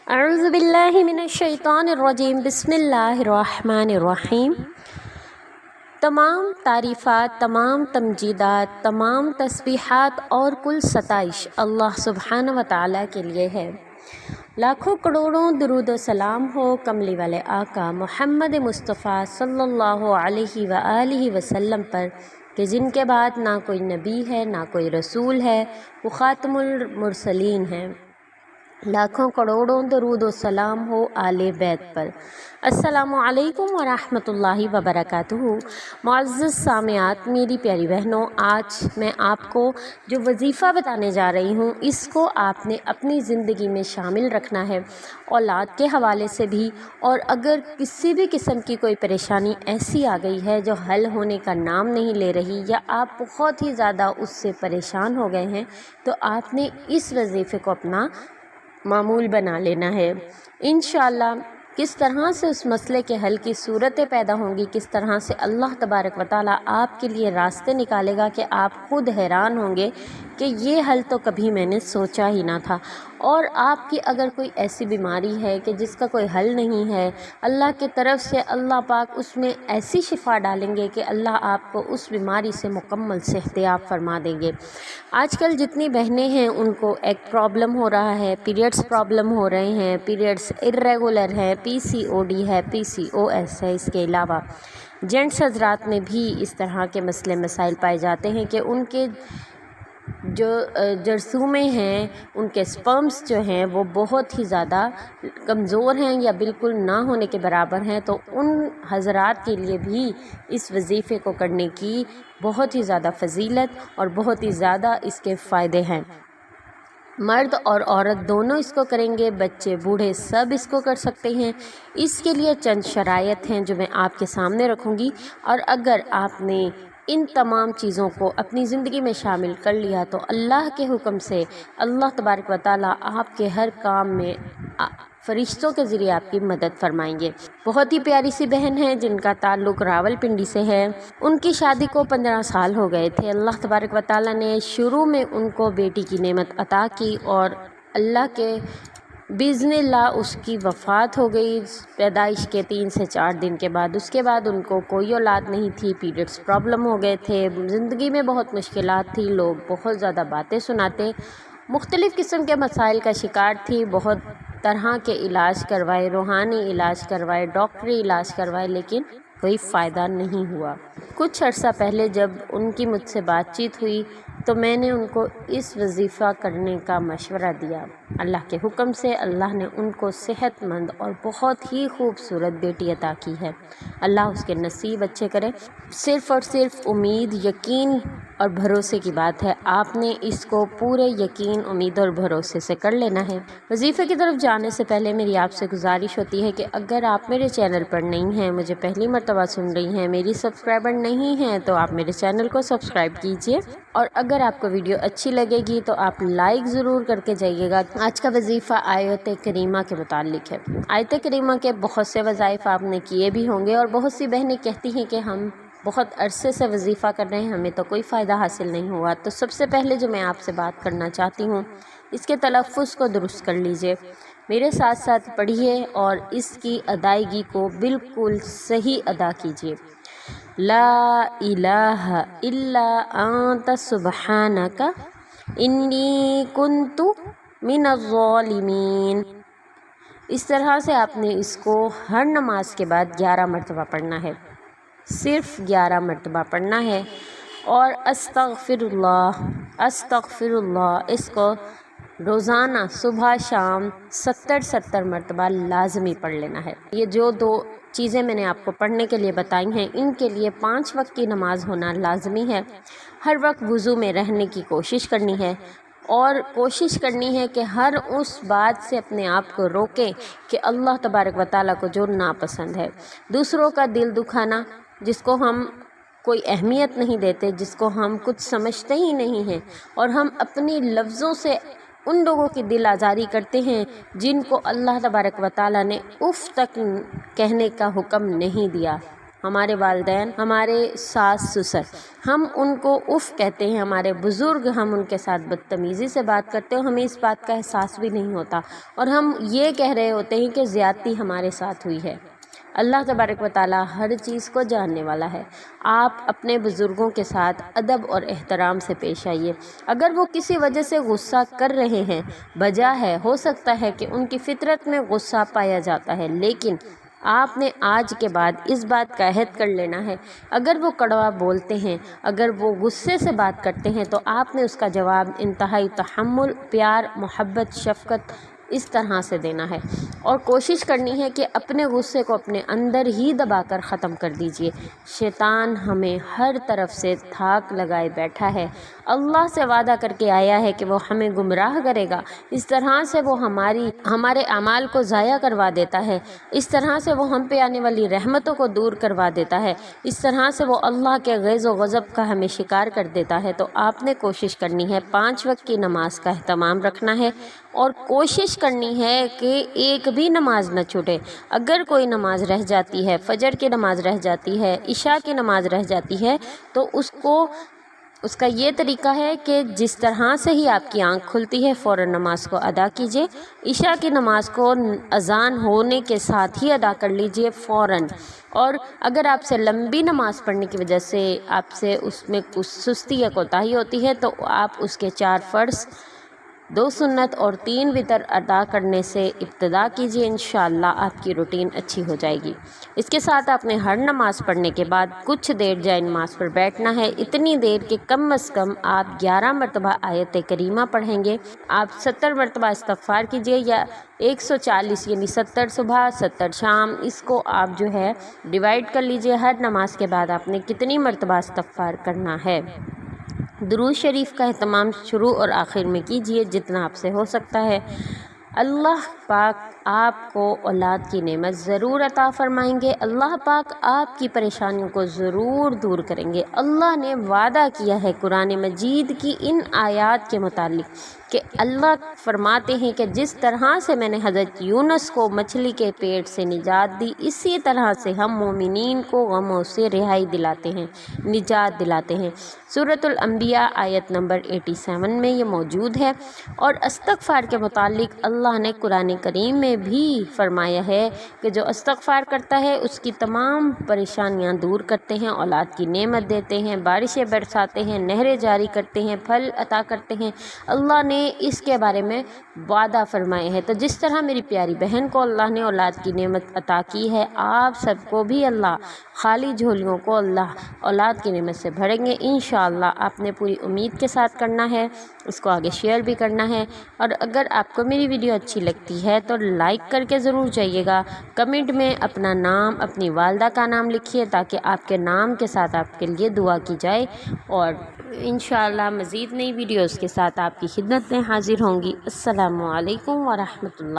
اعوذ باللہ من الشیطان الرجیم بسم اللہ الرحمن الرحیم۔ تمام تعریفات، تمام تمجیدات، تمام تسبیحات اور کل ستائش اللہ سبحانہ و تعالیٰ کے لیے ہے۔ لاکھوں کروڑوں درود و سلام ہو کملی والے آقا محمد مصطفیٰ صلی اللہ علیہ وآلہ وسلم پر کہ جن کے بعد نہ کوئی نبی ہے نہ کوئی رسول ہے، وہ خاتم المرسلین ہیں۔ لاکھوں کروڑوں درود و سلام ہو آل بیت پر۔ السلام علیکم ورحمۃ اللہ وبرکاتہ۔ معزز سامعات، میری پیاری بہنوں، آج میں آپ کو جو وظیفہ بتانے جا رہی ہوں، اس کو آپ نے اپنی زندگی میں شامل رکھنا ہے، اولاد کے حوالے سے بھی، اور اگر کسی بھی قسم کی کوئی پریشانی ایسی آ گئی ہے جو حل ہونے کا نام نہیں لے رہی، یا آپ بہت ہی زیادہ اس سے پریشان ہو گئے ہیں، تو آپ نے اس وظیفے کو اپنا معمول بنا لینا ہے۔ انشاءاللہ کس طرح سے اس مسئلے کے حل کی صورتیں پیدا ہوں گی، کس طرح سے اللہ تبارک و تعالیٰ آپ کے لیے راستے نکالے گا کہ آپ خود حیران ہوں گے کہ یہ حل تو کبھی میں نے سوچا ہی نہ تھا۔ اور آپ کی اگر کوئی ایسی بیماری ہے کہ جس کا کوئی حل نہیں ہے، اللہ کی طرف سے اللہ پاک اس میں ایسی شفا ڈالیں گے کہ اللہ آپ کو اس بیماری سے مکمل صحتیاب فرما دیں گے۔ آج کل جتنی بہنیں ہیں ان کو ایک پرابلم ہو رہا ہے، پیریڈس پرابلم ہو رہے ہیں، پیریڈس ارریگولر ہے، PCOD ہے، PCOS ہے۔ اس کے علاوہ جینٹس حضرات میں بھی اس طرح کے مسئلے مسائل پائے جاتے ہیں کہ ان کے جو جرثومے ہیں، ان کے سپرمز جو ہیں وہ بہت ہی زیادہ کمزور ہیں یا بالکل نہ ہونے کے برابر ہیں، تو ان حضرات کے لیے بھی اس وظیفے کو کرنے کی بہت ہی زیادہ فضیلت اور بہت ہی زیادہ اس کے فائدے ہیں۔ مرد اور عورت دونوں اس کو کریں گے، بچے بوڑھے سب اس کو کر سکتے ہیں۔ اس کے لیے چند شرائط ہیں جو میں آپ کے سامنے رکھوں گی، اور اگر آپ نے ان تمام چیزوں کو اپنی زندگی میں شامل کر لیا تو اللہ کے حکم سے اللہ تبارک و تعالیٰ آپ کے ہر کام میں فرشتوں کے ذریعے آپ کی مدد فرمائیں گے۔ بہت ہی پیاری سی بہن ہے جن کا تعلق راول پنڈی سے ہے۔ ان کی شادی کو 15 سال ہو گئے تھے۔ اللہ تبارک و تعالیٰ نے شروع میں ان کو بیٹی کی نعمت عطا کی، اور اللہ کے بِإِذْنِ اللہ اس کی وفات ہو گئی پیدائش کے 3 سے 4 دن کے بعد۔ اس کے بعد ان کو کوئی اولاد نہیں تھی، پیریڈس پرابلم ہو گئے تھے، زندگی میں بہت مشکلات تھی، لوگ بہت زیادہ باتیں سناتے، مختلف قسم کے مسائل کا شکار تھی، بہت طرح کے علاج کروائے، روحانی علاج کروائے، ڈاکٹری علاج کروائے، لیکن کوئی فائدہ نہیں ہوا۔ کچھ عرصہ پہلے جب ان کی مجھ سے بات چیت ہوئی تو میں نے ان کو اس وظیفہ کرنے کا مشورہ دیا۔ اللہ کے حکم سے اللہ نے ان کو صحت مند اور بہت ہی خوبصورت بیٹی عطا کی ہے۔ اللہ اس کے نصیب اچھے کرے۔ صرف اور صرف امید، یقین اور بھروسے کی بات ہے۔ آپ نے اس کو پورے یقین، امید اور بھروسے سے کر لینا ہے۔ وظیفے کی طرف جانے سے پہلے میری آپ سے گزارش ہوتی ہے کہ اگر آپ میرے چینل پر نہیں ہیں، مجھے پہلی مرتبہ سن رہی ہیں، میری سبسکرائبر نہیں ہیں، تو آپ میرے چینل کو سبسکرائب کیجئے، اور اگر آپ کو ویڈیو اچھی لگے گی تو آپ لائک ضرور کر کے جائیے گا۔ آج کا وظیفہ آیت کریمہ کے متعلق ہے۔ آیت کریمہ کے بہت سے وظائف آپ نے کیے بھی ہوں گے، اور بہت سی بہنیں کہتی ہیں کہ ہم بہت عرصے سے وظیفہ کر رہے ہیں، ہمیں تو کوئی فائدہ حاصل نہیں ہوا۔ تو سب سے پہلے جو میں آپ سے بات کرنا چاہتی ہوں، اس کے تلفظ کو درست کر لیجئے، میرے ساتھ ساتھ پڑھیے اور اس کی ادائیگی کو بالکل صحیح ادا کیجئے۔ لا الہ الا انت سبحانک انی کنت من الظالمین۔ اس طرح سے آپ نے اس کو ہر نماز کے بعد 11 مرتبہ پڑھنا ہے، صرف 11 مرتبہ پڑھنا ہے، اور استغفر اللہ، استغفر اللہ، اس کو روزانہ صبح شام 70 مرتبہ لازمی پڑھ لینا ہے۔ یہ جو 2 چیزیں میں نے آپ کو پڑھنے کے لیے بتائی ہیں، ان کے لیے 5 وقت کی نماز ہونا لازمی ہے۔ ہر وقت وضو میں رہنے کی کوشش کرنی ہے، اور کوشش کرنی ہے کہ ہر اس بات سے اپنے آپ کو روکیں کہ اللہ تبارک و تعالیٰ کو جو ناپسند ہے۔ دوسروں کا دل دکھانا، جس کو ہم کوئی اہمیت نہیں دیتے، جس کو ہم کچھ سمجھتے ہی نہیں ہیں، اور ہم اپنی لفظوں سے ان لوگوں کی دل آزاری کرتے ہیں جن کو اللہ تبارک و تعالیٰ نے اف تک کہنے کا حکم نہیں دیا۔ ہمارے والدین، ہمارے ساس سسر، ہم ان کو اف کہتے ہیں، ہمارے بزرگ، ہم ان کے ساتھ بدتمیزی سے بات کرتے ہیں اور ہمیں اس بات کا احساس بھی نہیں ہوتا، اور ہم یہ کہہ رہے ہوتے ہیں کہ زیادتی ہمارے ساتھ ہوئی ہے۔ اللہ تبارک و تعالیٰ ہر چیز کو جاننے والا ہے۔ آپ اپنے بزرگوں کے ساتھ ادب اور احترام سے پیش آئیے۔ اگر وہ کسی وجہ سے غصہ کر رہے ہیں، بجا ہے، ہو سکتا ہے کہ ان کی فطرت میں غصہ پایا جاتا ہے، لیکن آپ نے آج کے بعد اس بات کا عہد کر لینا ہے، اگر وہ کڑوا بولتے ہیں، اگر وہ غصے سے بات کرتے ہیں، تو آپ نے اس کا جواب انتہائی تحمل، پیار، محبت، شفقت اس طرح سے دینا ہے، اور کوشش کرنی ہے کہ اپنے غصے کو اپنے اندر ہی دبا کر ختم کر دیجئے۔ شیطان ہمیں ہر طرف سے تھاک لگائے بیٹھا ہے، اللہ سے وعدہ کر کے آیا ہے کہ وہ ہمیں گمراہ کرے گا، اس طرح سے وہ ہمارے اعمال کو ضائع کروا دیتا ہے، اس طرح سے وہ ہم پہ آنے والی رحمتوں کو دور کروا دیتا ہے، اس طرح سے وہ اللہ کے غیظ و غضب کا ہمیں شکار کر دیتا ہے۔ تو آپ نے کوشش کرنی ہے 5 وقت کی نماز کا اہتمام رکھنا ہے، اور کوشش کرنی ہے کہ ایک بھی نماز نہ چھوٹے۔ اگر کوئی نماز رہ جاتی ہے، فجر کی نماز رہ جاتی ہے، عشاء کی نماز رہ جاتی ہے، تو اس کا یہ طریقہ ہے کہ جس طرح سے ہی آپ کی آنکھ کھلتی ہے فوراً نماز کو ادا کیجیے۔ عشاء کی نماز کو اذان ہونے کے ساتھ ہی ادا کر لیجیے فوراً، اور اگر آپ سے لمبی نماز پڑھنے کی وجہ سے آپ سے اس میں کچھ سستی یا کوتاہی ہوتی ہے، تو آپ اس کے 4 فرض، 2 سنت اور 3 وتر ادا کرنے سے ابتدا کیجیے، انشاءاللہ آپ کی روٹین اچھی ہو جائے گی۔ اس کے ساتھ آپ نے ہر نماز پڑھنے کے بعد کچھ دیر جائے نماز پر بیٹھنا ہے، اتنی دیر کہ کم از کم آپ 11 مرتبہ آیت کریمہ پڑھیں گے۔ آپ 70 مرتبہ استغفار کیجیے، یا 140 یعنی 70 صبح 70 شام، اس کو آپ جو ہے ڈیوائڈ کر لیجیے، ہر نماز کے بعد آپ نے کتنی مرتبہ استغفار کرنا ہے۔ درود شریف کا اہتمام شروع اور آخر میں کیجیے جتنا آپ سے ہو سکتا ہے۔ اللہ پاک آپ کو اولاد کی نعمت ضرور عطا فرمائیں گے، اللہ پاک آپ کی پریشانیوں کو ضرور دور کریں گے۔ اللہ نے وعدہ کیا ہے قرآن مجید کی ان آیات کے متعلق کہ اللہ فرماتے ہیں کہ جس طرح سے میں نے حضرت یونس کو مچھلی کے پیٹ سے نجات دی، اسی طرح سے ہم مومنین کو غموں سے رہائی دلاتے ہیں، نجات دلاتے ہیں۔ سورۃ الانبیاء آیت نمبر 87 میں یہ موجود ہے۔ اور استغفار کے متعلق اللہ نے قرآن کریم میں بھی فرمایا ہے کہ جو استغفار کرتا ہے اس کی تمام پریشانیاں دور کرتے ہیں، اولاد کی نعمت دیتے ہیں، بارشیں برساتے ہیں، نہریں جاری کرتے ہیں، پھل عطا کرتے ہیں۔ اللہ نے اس کے بارے میں وعدہ فرمایا ہے۔ تو جس طرح میری پیاری بہن کو اللہ نے اولاد کی نعمت عطا کی ہے، آپ سب کو بھی اللہ خالی جھولیوں کو اللہ اولاد کی نعمت سے بھریں گے انشاءاللہ۔ آپ نے پوری امید کے ساتھ کرنا ہے، اس کو آگے شیئر بھی کرنا ہے، اور اگر آپ کو میری ویڈیو اچھی لگتی ہے تو لائک کر کے ضرور جائیے گا۔ کمنٹ میں اپنا نام، اپنی والدہ کا نام لکھیے تاکہ آپ کے نام کے ساتھ آپ کے لیے دعا کی جائے، اور انشاءاللہ مزید نئی ویڈیوز کے ساتھ آپ کی خدمت میں حاضر ہوں گی۔ السلام علیکم ورحمۃ اللہ۔